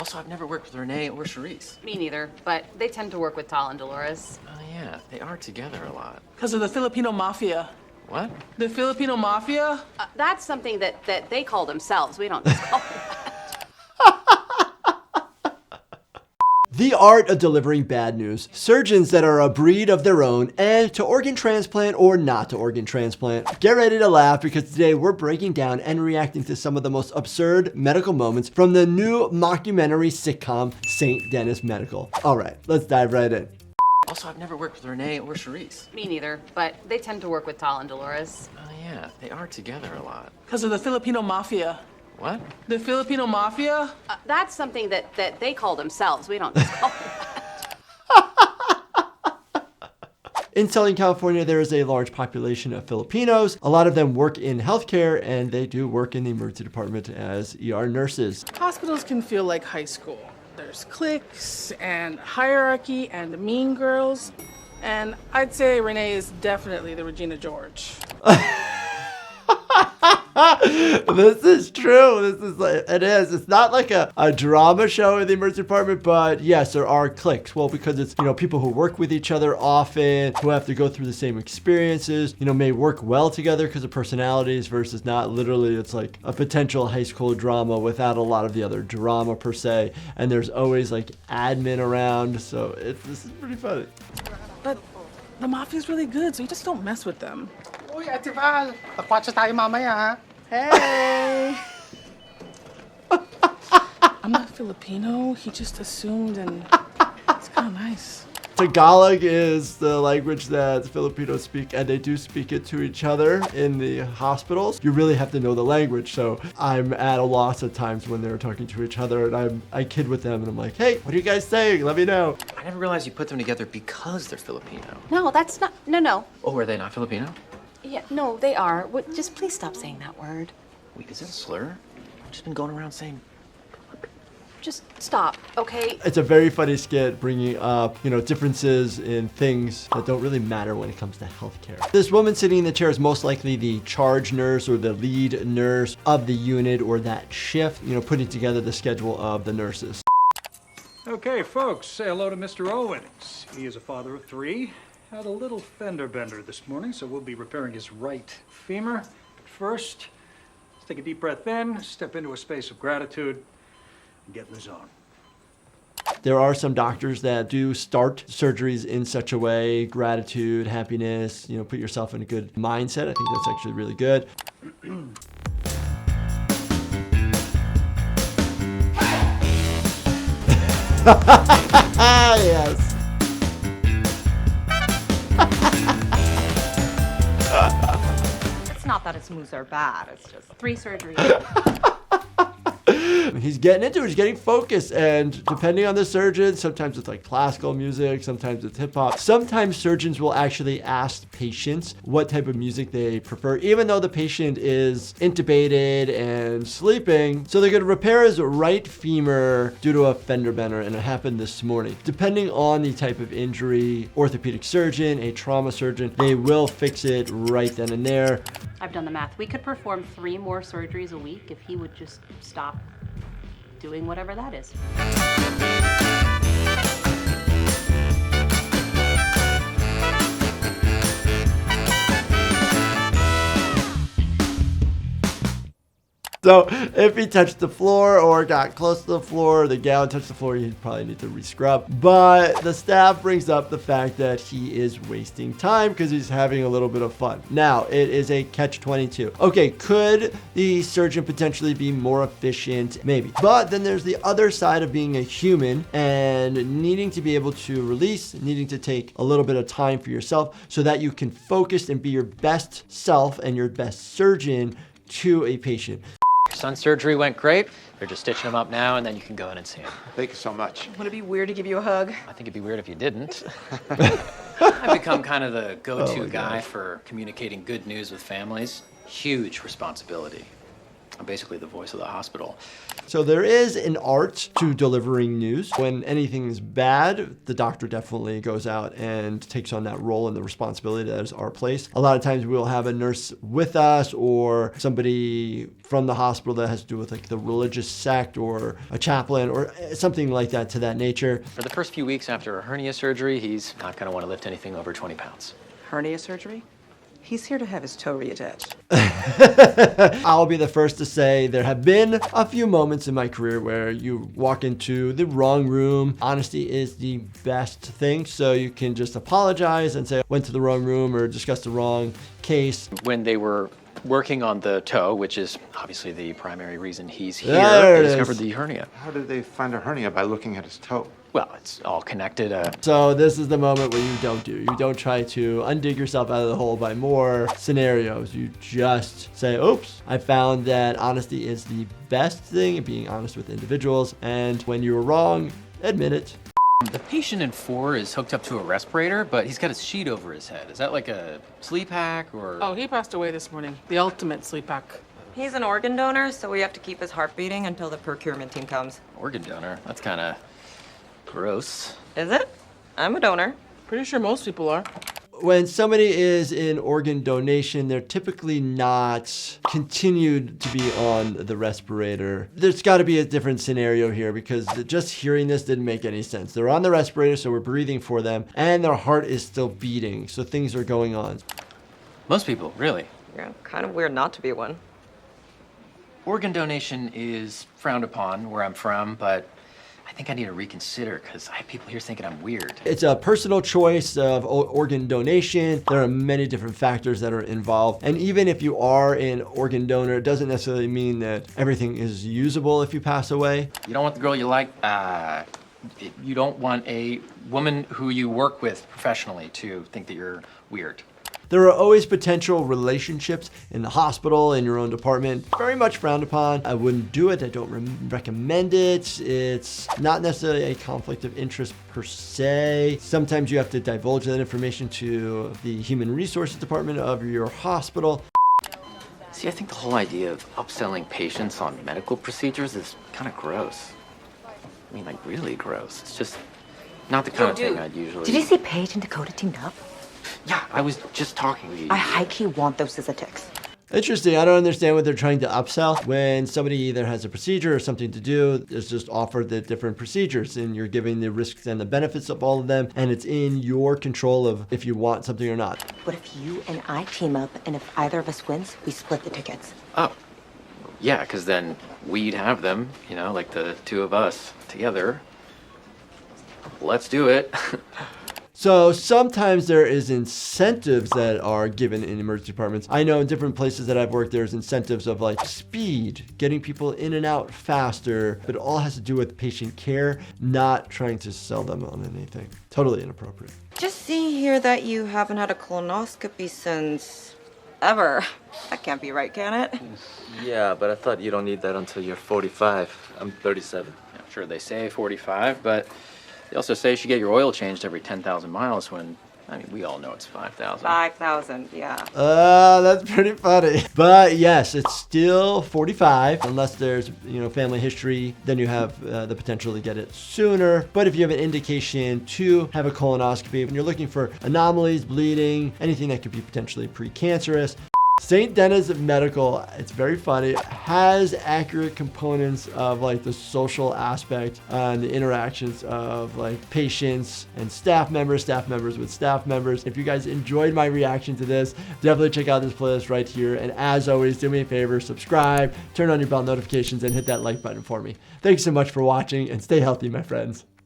Also, I've never worked with Renee or Charisse. Me neither, but they tend to work with Tal and Dolores. Oh, yeah, they are together a lot. Because of the Filipino mafia. What? The Filipino mafia? That's something that they call themselves. We don't just call them that. The art of delivering bad news, surgeons that are a breed of their own, and to organ transplant or not to organ transplant. Get ready to laugh because today we're breaking down and reacting to some of the most absurd medical moments from the new mockumentary sitcom, St. Denis Medical. All right, let's dive right in. Also, I've never worked with Renee or Charisse. Me neither, but they tend to work with Tal and Dolores. Oh, yeah, they are together a lot. Because of the Filipino mafia. What? The Filipino mafia? That's something that they call themselves. We don't just call them that. In Southern California, there is a large population of Filipinos. A lot of them work in healthcare, and they do work in the emergency department as ER nurses. Hospitals can feel like high school. There's cliques and hierarchy and mean girls. And I'd say Renee is definitely the Regina George. This is true. This is like, it is. It's not like a drama show in the emergency department, but yes, there are cliques. Well, because it's, people who work with each other often, who have to go through the same experiences, may work well together because of personalities versus not literally. It's like a potential high school drama without a lot of the other drama per se. And there's always like admin around. So this is pretty funny. But the mafia's really good, so you just don't mess with them. Uy, Ate Val, takwatsa tayo mamaya, ha? Hey! I'm not Filipino. He just assumed, and it's kind of nice. Tagalog is the language that Filipinos speak, and they do speak it to each other in the hospitals. You really have to know the language, so I'm at a loss at times when they're talking to each other, and I kid with them, and I'm like, hey, what are you guys saying? Let me know. I never realized you put them together because they're Filipino. No, that's not. No. Oh, are they not Filipino? Yeah, no, they are. Just please stop saying that word. Wait, is it a slur? I've just been going around saying... Just stop, okay? It's a very funny skit bringing up, differences in things that don't really matter when it comes to healthcare. This woman sitting in the chair is most likely the charge nurse or the lead nurse of the unit or that shift, putting together the schedule of the nurses. Okay, folks, say hello to Mr. Owens. He is a father of 3. Had a little fender bender this morning, so we'll be repairing his right femur. But first, let's take a deep breath in, step into a space of gratitude, and get in the zone. There are some doctors that do start surgeries in such a way, gratitude, happiness, put yourself in a good mindset. I think that's actually really good. Yes. It's not that its moves are bad, it's just 3 surgeries. He's getting into it, he's getting focused, and depending on the surgeon, sometimes it's like classical music, sometimes it's hip hop. Sometimes surgeons will actually ask patients what type of music they prefer, even though the patient is intubated and sleeping. So they're gonna repair his right femur due to a fender bender, and it happened this morning. Depending on the type of injury, orthopedic surgeon, a trauma surgeon, they will fix it right then and there. I've done the math. We could perform 3 more surgeries a week if he would just stop doing whatever that is. So if he touched the floor or got close to the floor, the gown touched the floor, he'd probably need to rescrub. But the staff brings up the fact that he is wasting time because he's having a little bit of fun. Now, it is a catch-22. Okay, could the surgeon potentially be more efficient? Maybe. But then there's the other side of being a human and needing to be able to release, needing to take a little bit of time for yourself so that you can focus and be your best self and your best surgeon to a patient. Your son's surgery went great. They're just stitching him up now, and then you can go in and see him. Thank you so much. Would it be weird to give you a hug? I think it'd be weird if you didn't. I've become kind of the go-to guy for communicating good news with families. Huge responsibility. I'm basically the voice of the hospital. So there is an art to delivering news. When anything's bad, the doctor definitely goes out and takes on that role and the responsibility that is our place. A lot of times we'll have a nurse with us or somebody from the hospital that has to do with like the religious sect or a chaplain or something like that to that nature. For the first few weeks after a hernia surgery, he's not going to want to lift anything over 20 pounds. Hernia surgery? He's here to have his toe reattached. I'll be the first to say there have been a few moments in my career where you walk into the wrong room. Honesty is the best thing, so you can just apologize and say, I went to the wrong room or discussed the wrong case. When they were working on the toe, which is obviously the primary reason he's here, There it they is. discovered the hernia. How did they find a hernia by looking at his toe? Well, it's all connected. So this is the moment where you don't do. You don't try to undig yourself out of the hole by more scenarios. You just say, oops, I found that honesty is the best thing at being honest with individuals. And when you were wrong, admit it. The patient in 4 is hooked up to a respirator, but he's got a sheet over his head. Is that like a sleep hack or? Oh, he passed away this morning. The ultimate sleep hack. He's an organ donor, so we have to keep his heart beating until the procurement team comes. Organ donor? That's kind of gross. Is it? I'm a donor. Pretty sure most people are. When somebody is in organ donation, they're typically not continued to be on the respirator. There's got to be a different scenario here because just hearing this didn't make any sense. They're on the respirator, so we're breathing for them, and their heart is still beating, so things are going on. Most people, really. Yeah, kind of weird not to be one. Organ donation is frowned upon where I'm from, but I think I need to reconsider because I have people here thinking I'm weird. It's a personal choice of organ donation. There are many different factors that are involved. And even if you are an organ donor, it doesn't necessarily mean that everything is usable if you pass away. You don't want the girl you like, you don't want a woman who you work with professionally to think that you're weird. There are always potential relationships in the hospital, in your own department. Very much frowned upon. I wouldn't do it. I don't recommend it. It's not necessarily a conflict of interest per se. Sometimes you have to divulge that information to the human resources department of your hospital. See, I think the whole idea of upselling patients on medical procedures is kind of gross. I mean, like really gross. It's just not the kind of thing I'd usually... Did you see Paige and Dakota teamed up? Yeah, I was just talking to you. I high-key want those statistics. Interesting. I don't understand what they're trying to upsell. When somebody either has a procedure or something to do, it's just offered the different procedures and you're giving the risks and the benefits of all of them. And it's in your control of if you want something or not. What if you and I team up and if either of us wins, we split the tickets? Oh, yeah, because then we'd have them, you know, like the two of us together. Let's do it. So sometimes there is incentives that are given in emergency departments. I know in different places that I've worked, there's incentives of like speed, getting people in and out faster, but it all has to do with patient care, not trying to sell them on anything. Totally inappropriate. Just seeing here that you haven't had a colonoscopy since ever. That can't be right, can it? Yeah, but I thought you don't need that until you're 45. I'm 37. Yeah, sure, they say 45, but they also say you should get your oil changed every 10,000 miles when, I mean, we all know it's 5,000. 5,000, yeah. That's pretty funny. But yes, it's still 45. Unless there's, family history, then you have the potential to get it sooner. But if you have an indication to have a colonoscopy and you're looking for anomalies, bleeding, anything that could be potentially precancerous, St. Denis Medical, it's very funny, has accurate components of like the social aspect and the interactions of like patients and staff members with staff members. If you guys enjoyed my reaction to this, definitely check out this playlist right here. And as always, do me a favor, subscribe, turn on your bell notifications, and hit that like button for me. Thanks so much for watching and stay healthy, my friends.